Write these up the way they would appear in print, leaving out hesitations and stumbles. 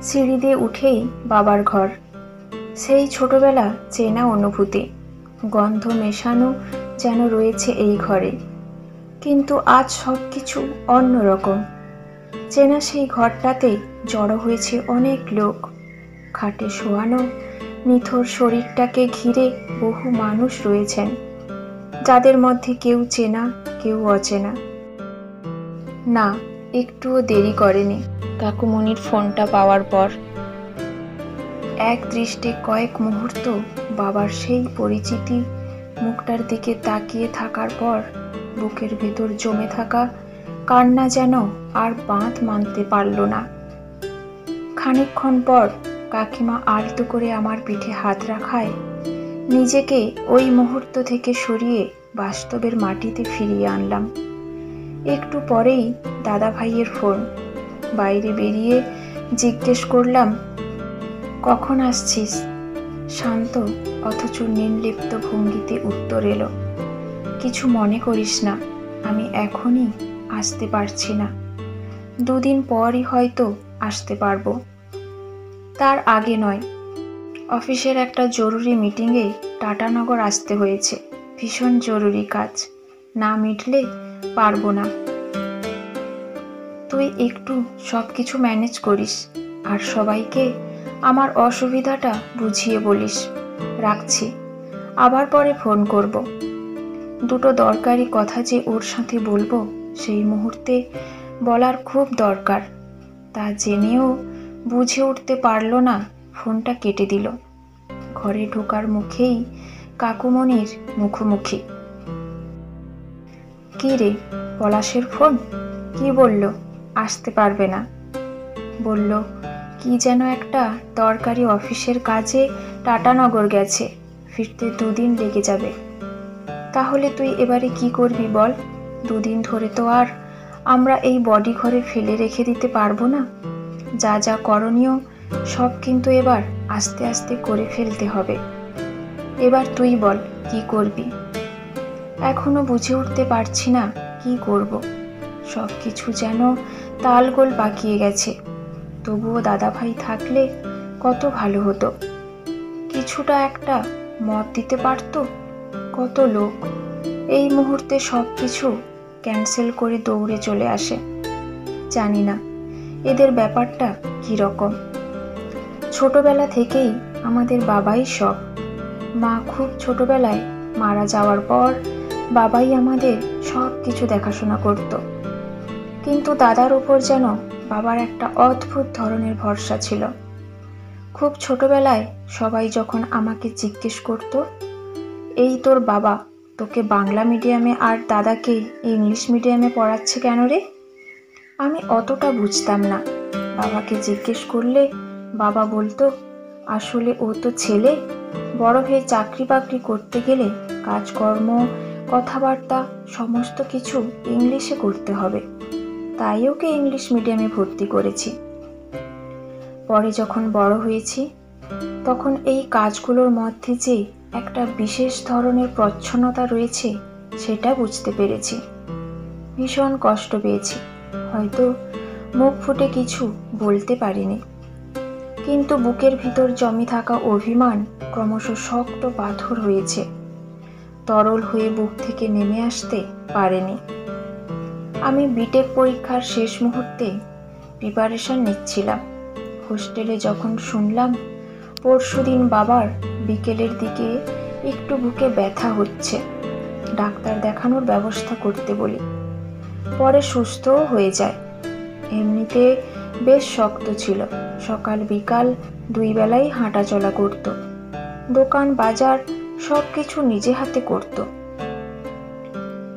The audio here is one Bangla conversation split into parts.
সিঁড়ি দিয়ে উঠেই বাবার ঘর। সেই ছোটবেলা চেনা অনুভূতি, গন্ধ মেশানো যেন রয়েছে এই ঘরে। কিন্তু আজ সব কিছু অন্যরকম। চেনা সেই ঘরটাতে জড়ো হয়েছে অনেক লোক। খাটে শোয়ানো নিথর শরীরটাকে ঘিরে বহু মানুষ রয়েছেন, যাদের মধ্যে কেউ চেনা, কেউ অচেনা। না, একটুও দেরি করেনি কাকুমণির ফোনটা পাওয়ার পর। এক দৃষ্টে কয়েক মুহূর্ত বাবার সেই পরিচিতি মুখটার দিকে তাকিয়ে থাকার পর বুকের ভেতর জমে থাকা কান্না যেন আর বাঁধ মানতে পারল না। খানিকক্ষণ পর কাকিমা আলতো করে আমার পিঠে হাত রাখায় নিজেকে ওই মুহূর্ত থেকে সরিয়ে বাস্তবের মাটিতে ফিরিয়ে আনলাম। একটু পরেই দাদা ভাইয়ের ফোন। বাইরে বেরিয়ে জিজ্ঞেস করলাম, কখন আসছিস? শান্ত অথচ নির্লিপ্ত ভঙ্গিতে উত্তর এলো, কিছু মনে করিস না, আমি এখনই আসতে পারছি না, 2 দিন পরই হয়তো আসতে পারবো। তার আগে নয়। অফিসের একটা জরুরি মিটিংয়ে টাটানগর আসতে হয়েছে, ভীষণ জরুরি কাজ, না মিটলে পারবো না। তুই একটু সব কিছু ম্যানেজ করিস আর সবাইকে আমার অসুবিধাটা বুঝিয়ে বলিস। রাখছি, আবার পরে ফোন করব। 2টো দরকারি কথা যে ওর সাথে বলবো সেই মুহূর্তে বলার খুব দরকার, তা জেনেও বুঝে উঠতে পারল না, ফোনটা কেটে দিল। ঘরে ঢোকার মুখেই কাকুমণির মুখোমুখি। কি রে, পলাশের ফোন? কি বলল? আসতে পারবে না বলল। কি যেন একটা দরকারি অফিসের কাজে টাটানগর গেছে, ফিরতে 2 দিন লেগে যাবে। তাহলে তুই এবারে কি করবি বল? 2 দিন ধরে তো আর আমরা এই বডি ঘরে ফেলে রেখে দিতে পারবো না। যা যা করণীয় সব কিন্তু এবার আস্তে আস্তে করে ফেলতে হবে। এবার তুই বল কি করবি? এখনো বুঝে উঠতে পারছি না কি করব। সব কিছু যেন তালগোল পাকিয়ে গেছে। তবুও দাদা ভাই থাকলে কত ভালো হতো, কিছুটা একটা মত দিতে পারতো। কত লোক এই মুহূর্তে সব কিছু ক্যান্সেল করে দৌড়ে চলে আসে। জানি না এদের ব্যাপারটা কীরকম। ছোটবেলা থেকেই আমাদের বাবাই সব। মা খুব ছোটবেলায় মারা যাওয়ার পর বাবাই আমাদের সব কিছু দেখাশোনা করত। কিন্তু দাদার ওপর যেন বাবার একটা অদ্ভুত ধরনের ভরসা ছিল। খুব ছোটবেলায় সবাই যখন আমাকে জিজ্ঞেস করত, এই তোর বাবা তোকে বাংলা মিডিয়ামে আর দাদাকে ইংলিশ মিডিয়ামে পড়াচ্ছে কেন রে? আমি অতটা বুঝতাম না। বাবাকে জিজ্ঞেস করলে বাবা বলতো, আসলে ও তো ছেলে, বড় হয়ে চাকরি বাকরি করতে গেলে কাজকর্ম, কথাবার্তা সমস্ত কিছু ইংলিশে করতে হবে, তাই ওকে ইংলিশ মিডিয়ামে ভর্তি করেছি। পরে যখন বড় হয়েছি তখন এই কাজগুলোর মধ্যে যে একটা বিশেষ ধরনের প্রচ্ছন্নতা রয়েছে সেটা বুঝতে পেরেছি। ভীষণ কষ্ট পেয়েছি, হয়তো মুখ ফুটে কিছু বলতে পারিনি, কিন্তু বুকের ভিতর জমে থাকা অভিমান ক্রমশ শক্ত পাথর হয়েছে, তরল হয়ে বুক থেকে নেমে আসতে পারেনি। আমি বিটেক পরীক্ষার শেষ মুহূর্তে প্রিপারেশন নিচ্ছিলাম। হোস্টেলে যখন শুনলাম পরশুদিন বাবার বিকেলের দিকে একটু বুকে ব্যথা হচ্ছে, ডাক্তার দেখানোর ব্যবস্থা করতে বলি। পরে সুস্থও হয়ে যায়। এমনিতে বেশ শক্ত ছিল, সকাল বিকাল 2 বেলাই হাঁটা চলা করত, দোকান বাজার সব কিছু নিজে হাতে করত।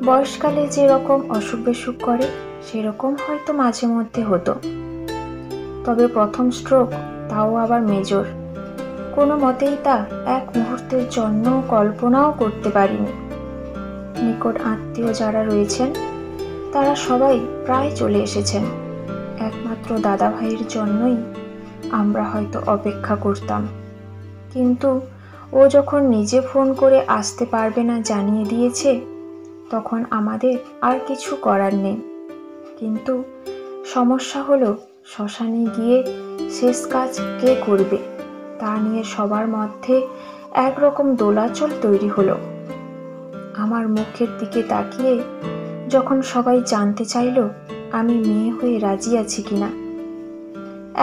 বয়সকালে যেরকম অসুখ বিসুখ করে সেরকম হয়তো মাঝে মধ্যে হতো, তবে প্রথম স্ট্রোক, তাও আবার মেজর। কোনো মতেই তা এক মুহূর্তের জন্য কল্পনাও করতে পারিনি। নিকট আত্মীয় যারা রয়েছেন তারা সবাই প্রায় চলে এসেছেন। একমাত্র দাদা ভাইয়ের জন্যই আমরা হয়তো অপেক্ষা করতাম। কিন্তু ও যখন নিজে ফোন করে আসতে পারবে না জানিয়ে দিয়েছে, তখন আমাদের আর কিছু করার নেই। কিন্তু সমস্যা হলো শ্মশানে গিয়ে শেষ কাজ কে করবে তা নিয়ে সবার মধ্যে একরকম দোলাচল তৈরি হলো। আমার মুখের দিকে তাকিয়ে যখন সবাই জানতে চাইল আমি মেয়ে হয়ে রাজি আছি কিনা,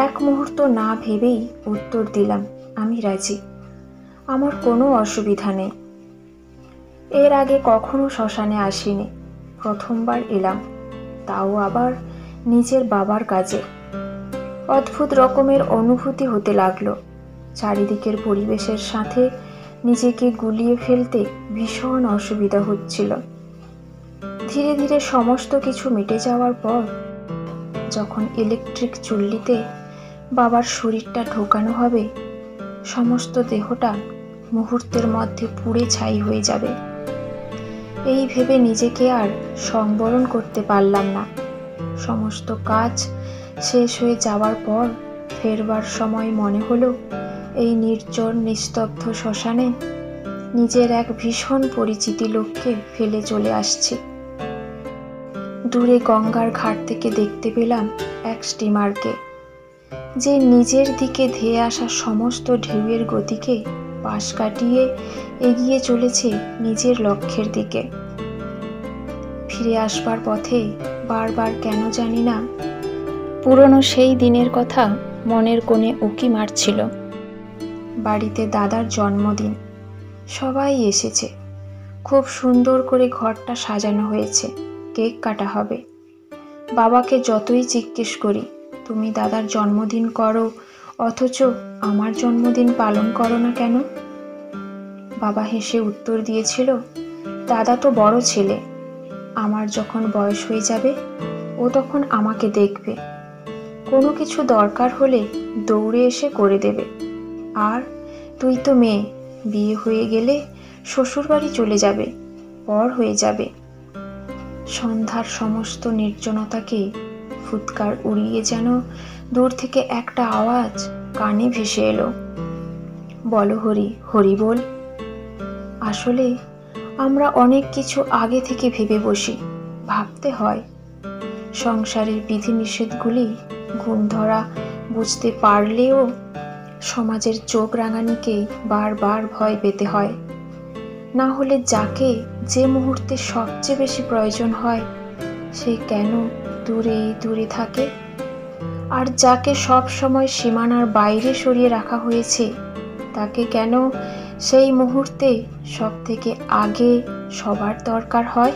এক মুহূর্ত না ভেবেই উত্তর দিলাম, আমি রাজি, আমার কোনো অসুবিধা নেই। এর আগে কখনো শ্মশানে আসিনি, প্রথমবার এলাম, তাও আবার নিজের বাবার কাজে। অদ্ভুত রকমের অনুভূতি হতে লাগলো। চারিদিকের পরিবেশের সাথে নিজেকে গুলিয়ে ফেলতে ভীষণ অসুবিধা হচ্ছিল। ধীরে ধীরে সমস্ত কিছু মিটে যাওয়ার পর যখন ইলেকট্রিক চুল্লিতে বাবার শরীরটা ঢোকানো হবে, সমস্ত দেহটা মুহূর্তের মধ্যে পুড়ে ছাই হয়ে যাবে, এই ভেবে নিজেকে আর সংবরণ করতে পারলাম না। সমস্ত কাজ শেষ হয়ে যাওয়ার পর ফেরবার সময় মনে হলো এই নির্জন নিস্তব্ধ শ্মশানে নিজের এক ভীষণ পরিচিতি লোককে ফেলে চলে আসছি। দূরে গঙ্গার ঘাট থেকে দেখতে পেলাম এক স্টিমারকে, যে নিজের দিকে ধেয়ে আসা সমস্ত ঢেউয়ের গতিকে পাশ কাটিয়ে এগিয়ে চলেছে নিজের লক্ষ্যের দিকে। ফিরে আসবার পথে বারবার কেন জানি না পুরনো সেই দিনের কথা মনের কোণে উকি মারছিল। বাড়িতে দাদার জন্মদিন, সবাই এসেছে, খুব সুন্দর করে ঘরটা সাজানো হয়েছে, কেক কাটা হবে। বাবাকে যতই জিজ্ঞেস করি তুমি দাদার জন্মদিন করো অথচ আমার জন্মদিন পালন করো না কেন, বাবা হেসে উত্তর দিয়েছিল, দাদা তো বড় ছেলে, আমার যখন বয়স হয়ে যাবে ও তখন আমাকে দেখবে, কোনো কিছু দরকার হলে দৌড়ে এসে করে দেবে, আর তুই তো মেয়ে, বিয়ে হয়ে গেলে শ্বশুরবাড়ি চলে যাবে, পর হয়ে যাবে। সন্ধ্যার সমস্ত নির্জনতাকে ফুৎকার উড়িয়ে যেন দূর থেকে একটা আওয়াজ কানে ভেসে এলো, বলো হরি, হরি বল। আসলে আমরা অনেক কিছু আগে থেকে ভেবে বসি, ভাবতে হয়। সংসারের বিধিনিষেধগুলি গুণ ধরা বুঝতে পারলেও সমাজের চোখ রাঙানিকে বারবার ভয় পেতে হয়। না হলে যাকে যে মুহূর্তে সবচেয়ে বেশি প্রয়োজন হয় সে কেন দূরে দূরে থাকে, আর যাকে সব সময় সীমানার বাইরে সরিয়ে রাখা হয়েছে তাকে কেন সেই মুহূর্তে সব থেকে আগে সবার দরকার হয়।